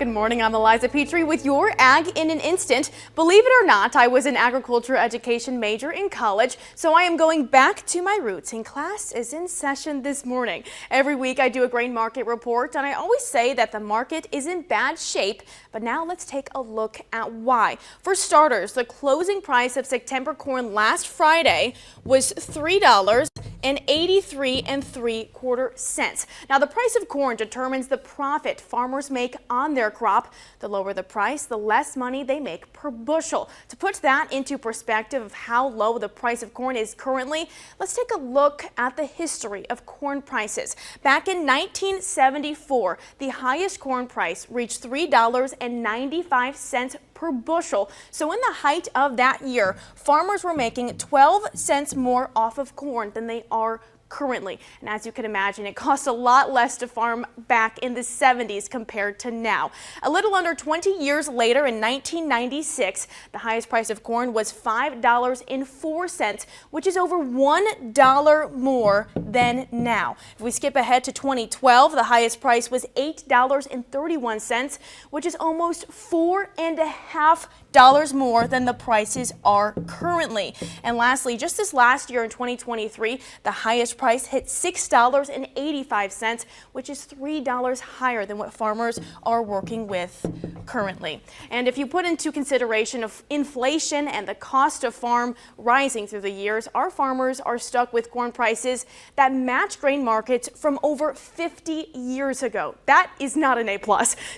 Good morning, I'm Eliza Petry with your Ag in an Instant. Believe it or not, I was an agriculture education major in college, so I am going back to my roots, and class is in session this morning. Every week I do a grain market report, and I always say that the market is in bad shape, but now let's take a look at why. For starters, the closing price of September corn last Friday was $3.83 3/4. Now, the price of corn determines the profit farmers make on their crop. The lower the price, the less money they make per bushel. To put that into perspective of how low the price of corn is currently, let's take a look at the history of corn prices. Back in 1974, the highest corn price reached $3.95 per bushel. So in the height of that year, farmers were making 12 cents more off of corn than they are currently. And as you can imagine, it costs a lot less to farm back in the 70s compared to now. A little under 20 years later, in 1996, the highest price of corn was $5.04, which is over $1 more than now. If we skip ahead to 2012, the highest price was $8.31, which is almost $4.50 more than the prices are currently. And lastly, just this last year in 2023, the highest price hit $6.85, which is $3 higher than what farmers are working with currently. And if you put into consideration of inflation and the cost of farm rising through the years, our farmers are stuck with corn prices that match grain markets from over 50 years ago. That is not an A+.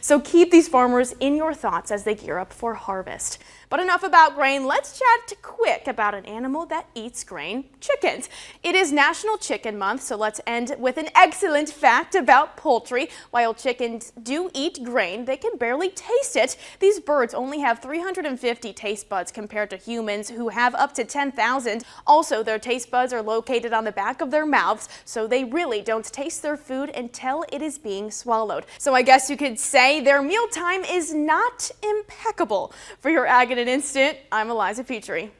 So keep these farmers in your thoughts as they gear up for harvest. But enough about grain. Let's chat quick about an animal that eats grain: chickens. It is National Chicken Month, so let's end with an excellent fact about poultry. While chickens do eat grain, they can barely taste it. These birds only have 350 taste buds compared to humans, who have up to 10,000. Also, their taste buds are located on the back of their mouths, so they really don't taste their food until it is being swallowed. So I guess you could say their mealtime is not impeccable. For your Ag in an Instant, I'm Eliza Petry.